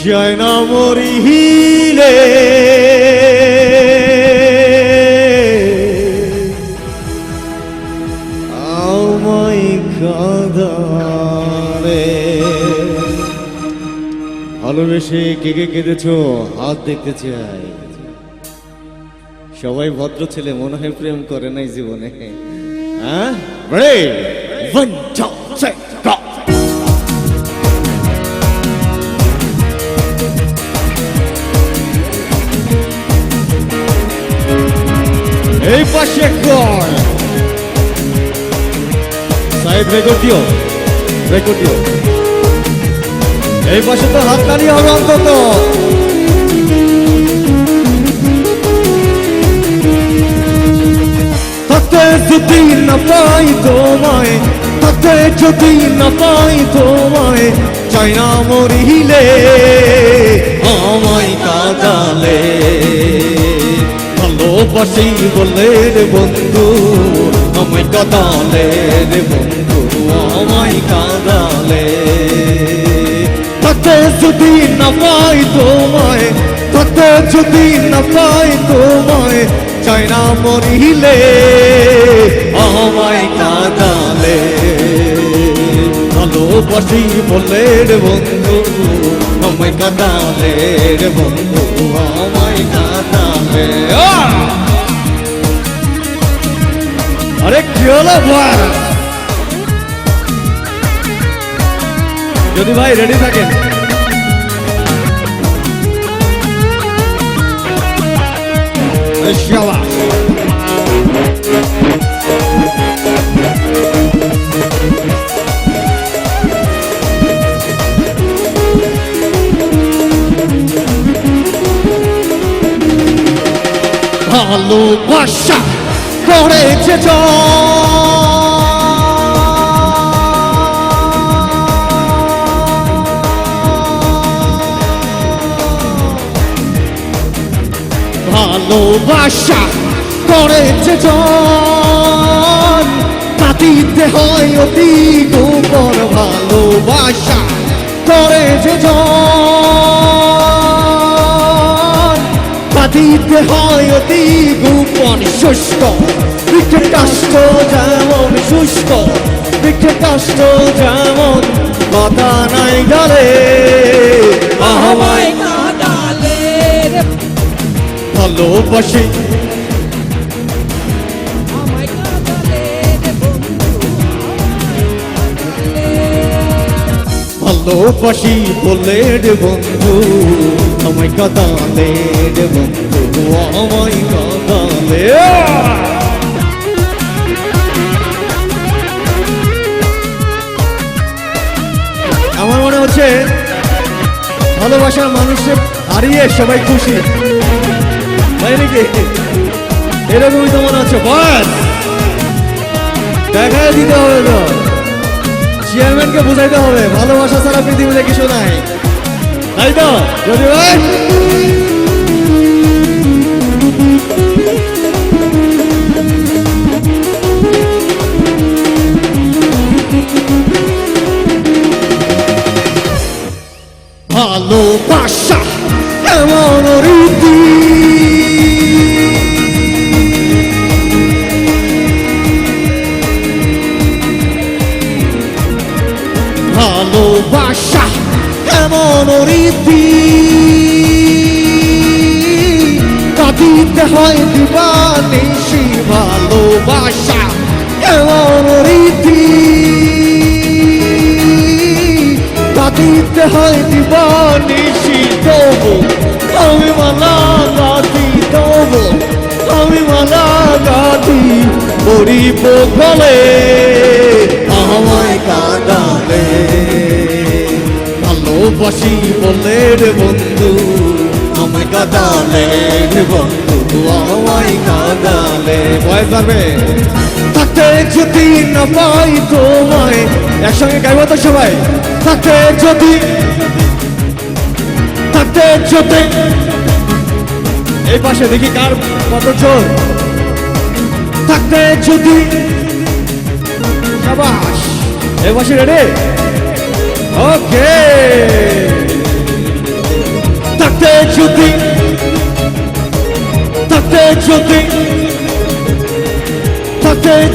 যায় না মরিলে আমায় কাঁদালে। ভালোবেসে কে কে কেঁদেছো হাত দেখতে চাই। সবাই ভদ্র ছেলে, মনে হয় প্রেম করে নাই জীবনে। হ্যাঁ, এই পাশে কর সাইড রেকর্ড দিও, রেকর্ড দিও। এই পাশে তো হাত তালি হবে অন্তত। তাতে যদি না পাই তোমায়, তাতে যদি না পাই তোমায়, চাই না মরিলে আমায় কাঁদালে। ভালোবাসি বলে রে বন্ধু আমায় কাঁদালে রে বন্ধু আমায় কাঁদালে। তাতে যদি না পাই তোমায়, তাতে যদি না পাই তোমায়, চাই না মরিলে আমায় কাঁদালে। ভালোবাসি বলে রে বন্ধু আমায় কাঁদালে রে বন্ধু আমায় কাঁদালে। আরে কি হলো ভাই? যদি ভাই রেডি থাকেন ভালোবাসা করেছে ভালোবাসা করেছে জন, কাটিতে হয় অতি গোপন। ভালোবাসা করেছে জন, কাটিতে হয় অতি গোপন। শুষ্ক বৃক্ষের কাষ্ঠ যেমন শুষ্ক, বৃক্ষের কাষ্ঠ যেমন পাতা নাই ডালে আমায় কাঁদালে। ভালোবাসি ভালোবাসি বলে রে বন্ধু আমায় কাঁদালে রে বন্ধু আমায় কাঁদালে। আমার মনে হচ্ছে ভালোবাসার মানুষকে হারিয়ে সবাই খুশি, তাই নাকি? এরকমই তো মনে হচ্ছে। বাস দেখায় দিতে হবে তো, চেয়ারম্যানকে বুঝাইতে হবে ভালোবাসা ছাড়া পৃথিবীতে কিছু নাই, তাই তো? যদি ভাই ভালোবাসা এমন রীতি, ভালোবাসা এমন রীতি, কাটিতে হয় দিবানিশি। ভালোবাসা এমন রীতি, কাটিতে হয় দিবানিশি। তবু আমি মালা গাঁথি, তবু আমি মালা গাঁথি, পড়িব গলে আমায় কাঁদালে। ভালোবাসি বলে রে বন্ধু আমায় কাঁদালে রে বন্ধু আমায় কাঁদালে। ভয় পারবে থাকতে যদি না পাই তোমায়, একসঙ্গে গাইব তো সবাই। থাকতে যদি, থাকতে যদি, এই পাশে দেখি কার কত জোর। থাকতে যদি, শাবাশ। এই পাশে রেডি? ওকে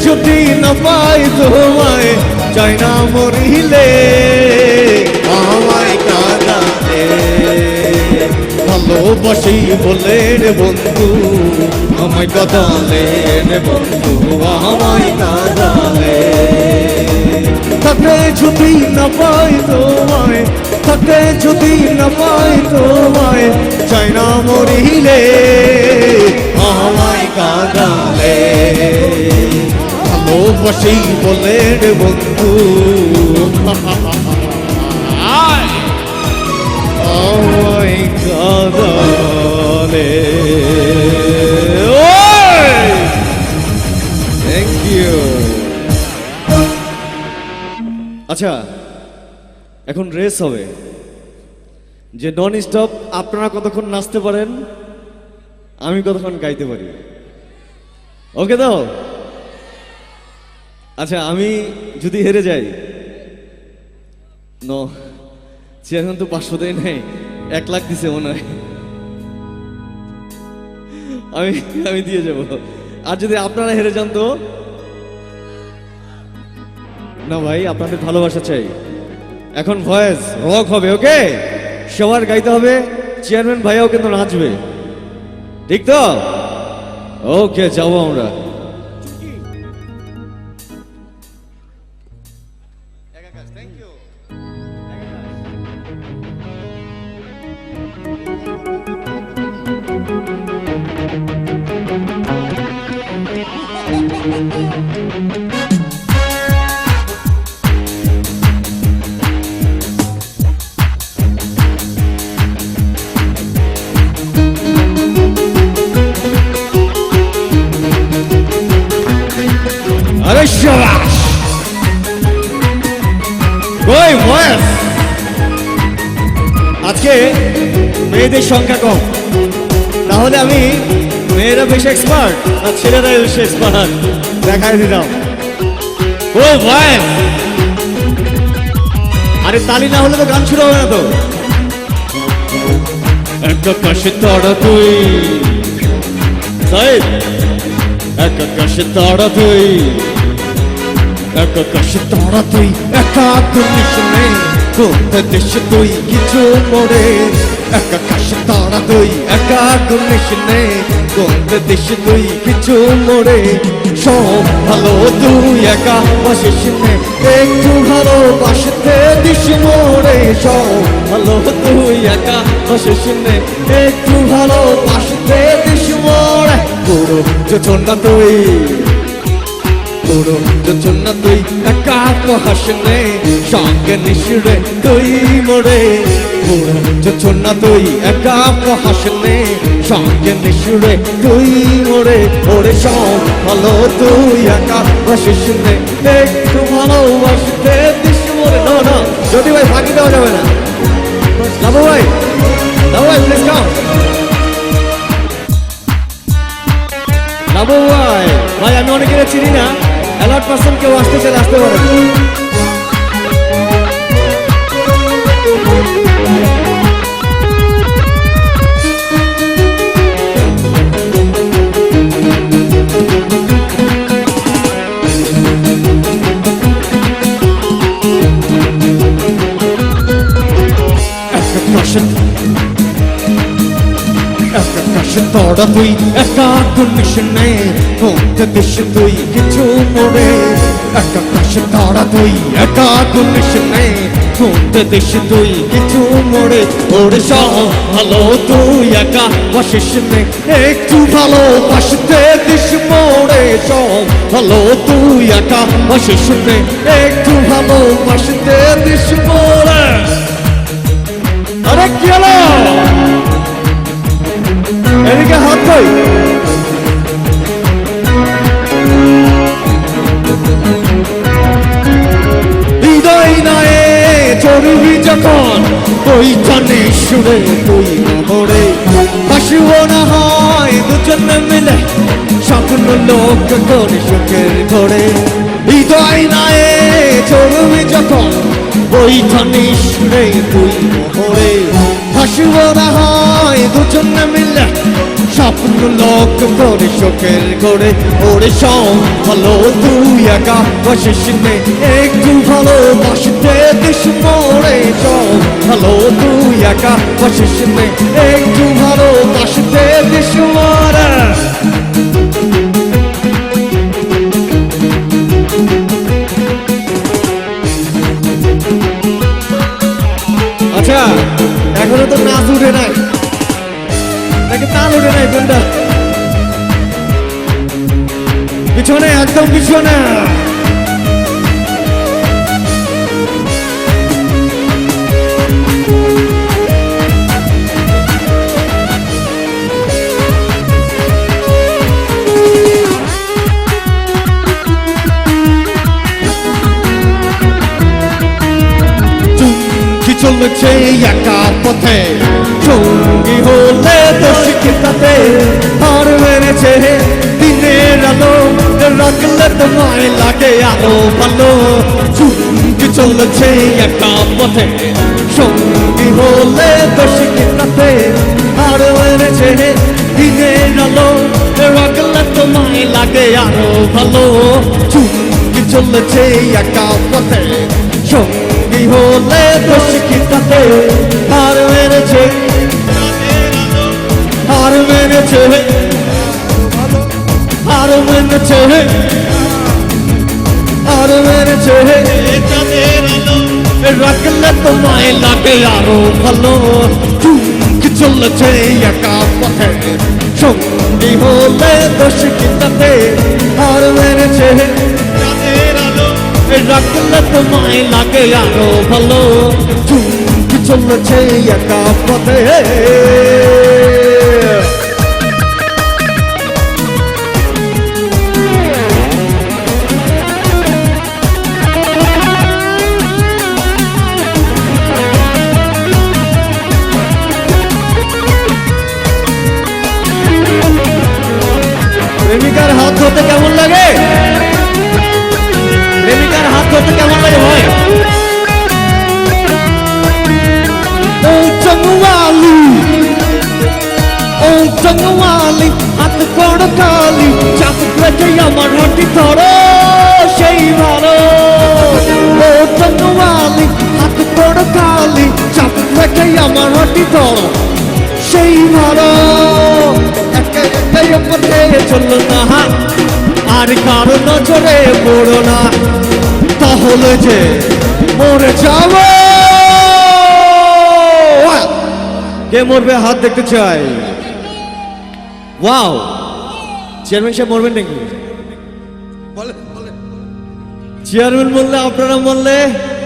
যদি না পাই তোমায় চাই না মরিলে আমায় কাঁদালে ভালোবাসি বলে রে বন্ধু আমায় কাঁদালে রে বন্ধু আমায় কাঁদালে থাকতে যদি না পাই তোমায় থাকতে যদি না পাই তোমায় চাই না মরিলে আমায় কাঁদালে ভালোবাসি বলে রে বন্ধু আমায় কাঁদালে থ্যাংক ইউ। আচ্ছা এখন রেস হবে যে নন স্টপ আপনারা কতক্ষণ নাচতে পারেন আমি কতক্ষণ গাইতে পারি ওকে তো আচ্ছা আমি যদি হেরে যাই নো চেয়ারম্যান তো 500 দেয় নাই 1 লাখ দিছে মনে হয় আমি দিয়ে যাব আর যদি আপনারা হেরে যান তো না ভাই আপনাদের ভালোবাসা চাই এখন ভয়েস রক হবে ওকে সবার গাইতে হবে চেয়ারম্যান ভাইয়াও কিন্তু নাচবে ঠিক তো ওকে যাবো আমরা আরে শাবাশ কই ভয়েস আজকে মেয়েদের সংখ্যা কম তাহলে আমি মেয়েরা বেশি এক্সপার্ট আর ছেলেরা বেশি এক্সপার্ট দেখাই দিলাম ও ভয়েস আরে তালি না হলে তো গান শুরু হবে না তো একটা কাশে তাড়া তুই সাইদ একা কাশে তাড়া তুই একা কাশে তাড়া তুই একা দুনিশ নেই কোনটা দেশে তুই কিছু মরে একা কাশে তাড়া তুই একা দুনিশ নেই কোনটা দেশে তুই কিছু মরে সব ভালো তুই একা বাসিস নে একটু ভালোবাসতে দিস মরে সব ভালো তুই একা বাসিস নে একটু ভালোবাসতে দিস মরে পুরো যোচনা তুই পুরো যোচনা তুই একা হাসনে সঙ্গে নিশিরে তুই মরে পুরো যোচনা তুই একা হাসনে সঙ্গে নিশিরে তুই মরে ওরে সব ভালো তুই একা হাসিস নে একটু ভালোবাসতে দিস মরে না না যদি ভাই ফাঁকি দেওয়া যাবে না লাবু ভাই প্লিজ কাম লাবু ভাই ভাই আমি অনেকের চিনি না অ্যালার্ট পারসন কেউ আসতে চাইলে আসতে পারে তোড়া তুই একা দুনিশ নে কোনটা দেশ তুই কিছু মরে একা কাশে তোড়া তুই একা দুনিশ নে কোনটা দেশ তুই কিছু মরে ওরে সব ভালো তুই একা বাসিস নে একটু ভালোবাসতে দিস মরে সব ভালো তুই একা বাসিস নে একটু ভালোবাসতে দিস মরে আরে কি হলো এদিকে হাত কই হৃদয় নায়ে চড়বি যখন ওই জানে সুরে তুই মরে হাসিব না হয় দুজনে মিলে স্বপ্ন লোক করে সুখের ঘরে হৃদয় নায়ে চড়বি যখন ওই জানে সুরে তুই মরে হাসিব না হয় দুজনে মিলে স্বপ্ন লোক করে শোকের করে ওরে সব ভালো তুই একা বসিস নে একটু ভালোবাসতে দিস মোরে সব ভালো তুই একা বসিস নে একটু ভালোবাসতে দিস মোরে আচ্ছা এখনো তো নাচ উঠে নাই নাকি তাল উঠে নাই কোনটা পিছনে একদম পিছনে চলছে একা পথে সঙ্গী হলে দোষ কিতাতে হার মেরেছে দিনের আলো রাখলে তোমায় লাগে আলো ভালো চুমকি চলছে একা পথে সঙ্গী হলে দোষ কিতাতে হার মেরেছে দিনের আলো রাখলে তোমায় লাগে আলো ভালো চুমকি চলছে একা পথে সঙ্গী হলে দোষ কিতাতে হার মেরেছে হার মেরেছে হার মেরেছে হার মেরেছে রাখলে তোমায় লাগে আরো ভালো চুমকি চলছে একা পথে সঙ্গী হলে দোষ কিতাতে হার মেরেছে রাখলে তোমায় লাগে আরো ভালো চুমকি চলছে একা পথে প্রেমিকার হাত ধরতে কেমন লাগে প্রেমিকার হাত ধরতে কেমন লাগে ভাই ও জঙ্গওয়ালি হাত কড় কালি চাপ রেখে আমার হাঁটি ধরো সেই ভালো ও জঙ্গওয়ালি হাত কড় কালি চাপ রেখে আমার হাঁটি ধরো সেই ভালো একে একে পথে চলো না আর কারো নজরে পড়ো না তাহলে যে মরে যাব কে মরবে হাত দেখতে চাই ওয়াও চেয়ারম্যান সাহেব মরবেন নাকি চেয়ারম্যান বললে আপনারা বললে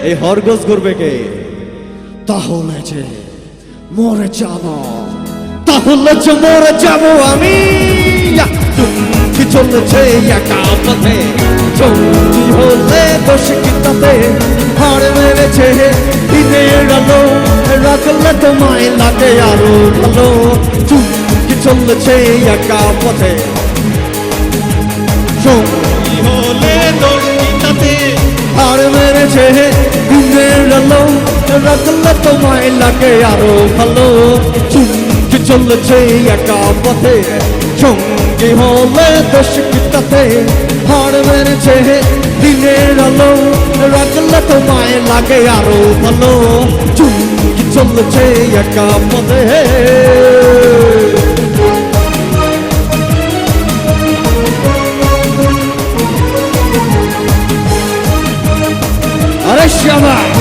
এই হরগোজ করবে কে তাহলে যে মরে যাব তাহলে যে মরে যাব আমি চুমকি চলছে একা পথে সঙ্গী হলে দোষ কিতাতে হার মেরেছে দিনের আলো রাখলে তোমায় লাগে আরো ভালো চুমকি চলছে একা পথে সঙ্গী হলে দোষ কিতাতে হার মেরেছে দিনের আলো রাখলে তোমায় লাগে আরো ভালো চুমকি চলছে একা পথে সঙ্গী হলে দোষ কিতাতে হার মেরেছে দিনের আলো রাখলে তোমায় লাগে আরো ভালো চুমকি চলছে একা পথে আরে শাবাশ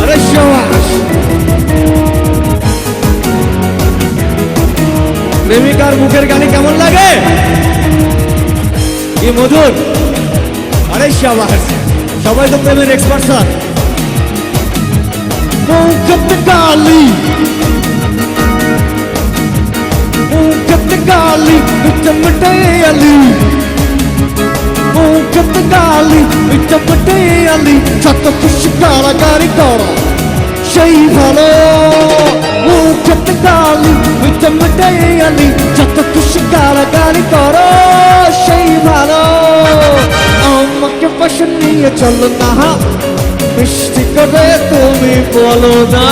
আরে শাবাশ প্রেমিকার মুখের গানে কেমন লাগে কি মধুর আরে শাবাশ সবাই তো প্রেমের এক্সপার্ট স্যার গালি গালি চমটে আলি গালি চমটে আলি যত খুশি গালাগালি করো সেই ভালো গালি চমটে আলি যত খুশি গালাগালি করো সেই ভালো আমাকে পাশে নিয়ে চলো না মিষ্টি করে তুমি বলো না।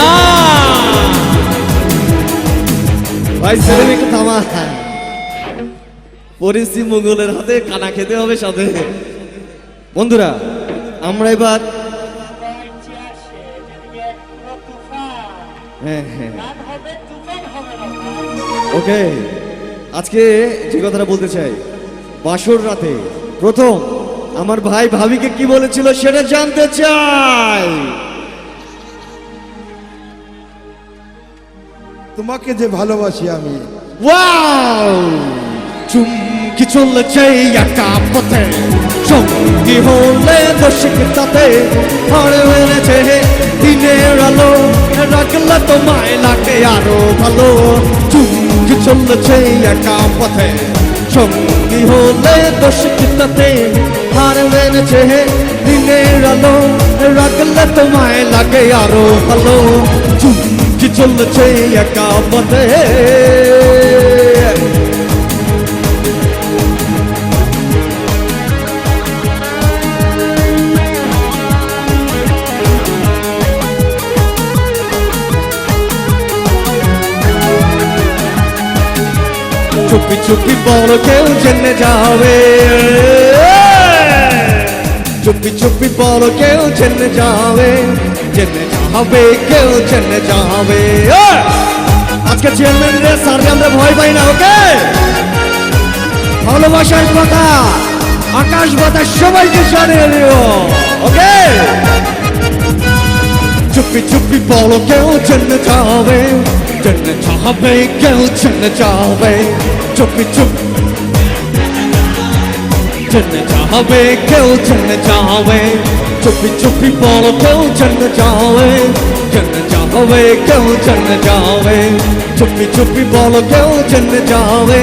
ভাই ছেলে একটু থামা, পরিস্থিতি মুঘলের হাতে কানা খেতে হবে সাথে। বন্ধুরা আমরা এবার ওকে আজকে যে কথাটা বলতে চাই, বাসর রাতে প্রথম আমার ভাই ভাবিকে কি বলেছিল সেটা জানতে চাই। তোমাকে যে ভালোবাসি আমি। ওয়াও, চুমকি চলছে একা পথে, সঙ্গী হলে দর্শক তাতে হারে মেরেছে দিনের আলো, রাখলে তোমায় লাগে আরো ভালো। চুমকি চলছে একা পথে, সঙ্গী হলে দর্শক তাতে হার মেরেছে দিনের আলো, রাখলে তোমায় লাগে আরো ভালো। চুমকি চলছে একা পথে। চুপি চুপি বড় কেউ জেনে যাবে, চুপি চুপি বড় কেউ জেনে যাবে, জেনে যাবে কেউ জেনে যাবে। আজকে চেয়ারম্যান রে স্যার আমরা ভয় পাই না। ওকে, ভালোবাসার কথা আকাশ বাতাস সবাইকে জানিয়ে দিও। ওকে, চুপি চুপি বড় কেউ জেনে যাবে, জেনে যাবে কেউ জেনে যাবে। চুপি চুপ জেনে যাবে কেউ জেনে যাবে, চুপি চুপি বড় কেউ জেনে যাবে, জেনে যাবে কেউ জেনে যাবে। চুপি চুপি বড় কেউ জেনে যাবে,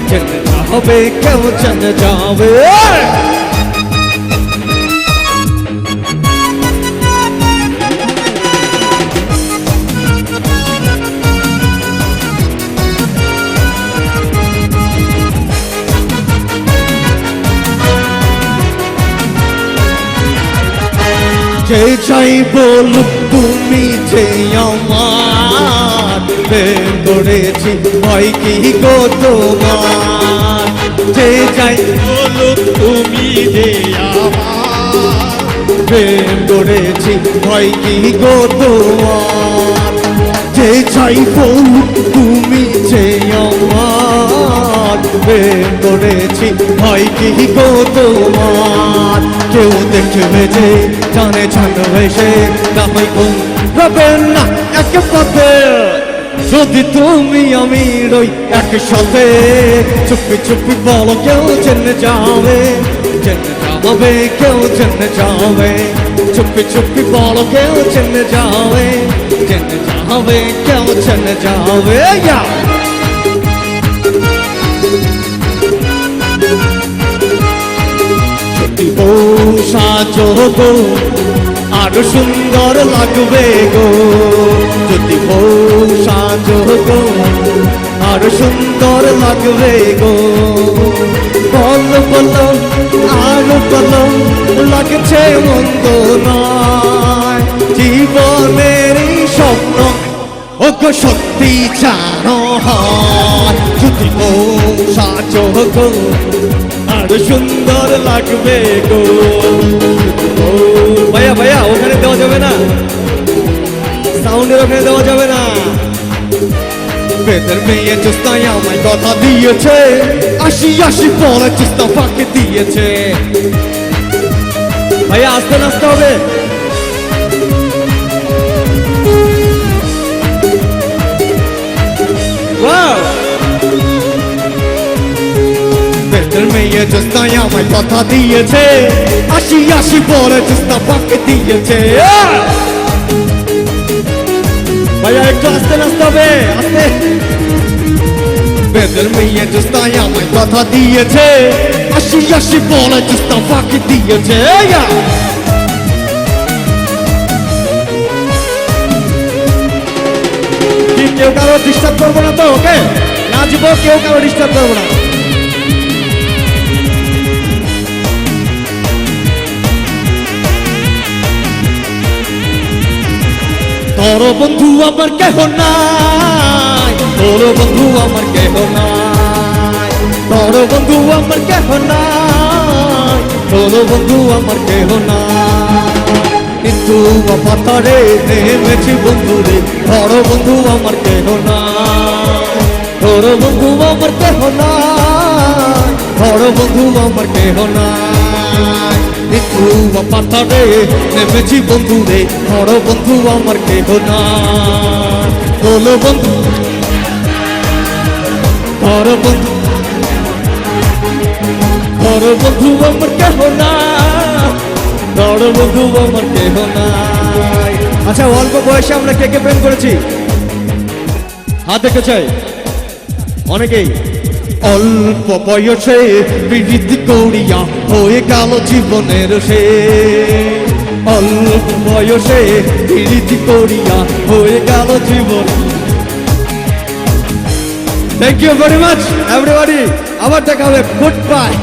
জেনে যাবে কেউ জেনে যাবে। যে চাই বলুক তুমি যে আমার প্রেম করেছি ভয় কি গো তোমার। যে চাই বলুক তুমি যে আমার প্রেম করেছি ভয় কি গো তোমার। যে চাই বলুক তুমি যে আমার প্রেম করেছি ভয় কি গো তোমার। কেউ দেখবে যে জানে জানবে সে না হয় ঘুম পাবেন না এক পথে, যদি তুমি আমি রই একসাথে। চুপি চুপি বলো কেউ জেনে যাবে, জেনে যাবে কেউ জেনে যাবে। চুপি চুপি বলো কেউ জেনে যাবে, জেনে যাবে কেউ জেনে যাবে। সাজো গো আরো সুন্দর লাগবে গো, যদি বউ সাজো গো আরো সুন্দর লাগবে গো। বল বলো আরো বলো লাগছে মন্দ নয়, জীবনের স্বপ্ন ও গো সত্যি জানো হয়। যদি বউ সাজো গো আরো সুন্দর লাগবে গো। ভাইয়া ভাইয়া ওখানে দেওয়া যাবে না, সাউন্ডের ওখানে দেওয়া যাবে না। বেদের মেয়ে চেষ্টায় আমায় কথা দিয়েছে, আসি আসি পরে চেষ্টা ফাঁকে দিয়েছে। ভাইয়া আস্তে নাচতে হবে। বেদের মেয়ে চেষ্টায় আমায় কথা দিয়েছে, আসি আসি পরে চেষ্টা ফাঁকে দিয়েছে। ভাইয়া একটু আস্তে নাচতে হবে, আস্তে। বেদের মেয়ে চেষ্টায় আমায় কথা দিয়েছে, আসি আসি পরে চেষ্টা ফাঁকে দিয়েছে। কেউ কারো ডিস্টার্ব করবো না তো। ওকে, নাচবো, কেউ কারো ডিস্টার্ব করবো না। বড় বন্ধু আমার কেহ নাই, বড় বন্ধু আমার কেহ নাই, বড় বন্ধু আমার কেহ নাই, বড় বন্ধু আমার কেহ নাই। কিন্তু পাতারে নেমেছি বন্ধু রে, বড় বন্ধু আমার কেহ নাই, বড় বন্ধু আমার কেহ নাই, বড় বন্ধু আমার কেহ নাই। কিন্তু পাতারে নেমেছি বন্ধু রে, বড় বন্ধু আমার কেহ নাই, বড় বন্ধু, বড় বন্ধু, বড় বন্ধু আমার কেহ নাই, বড় বন্ধু আমার কেহ নাই। আচ্ছা, অল্প বয়সে আমরা কে কে প্রেম করেছি হাত দেখতে চাই অনেকেই। অল্প বয়সে বিরীতি করিয়া হয়ে গেল জীবনের সে, অল্প বয়সে বিরীতি করিয়া হয়ে গেল জীবন। Thank you very much everybody, আবার দেখা হবে, গুড বাই।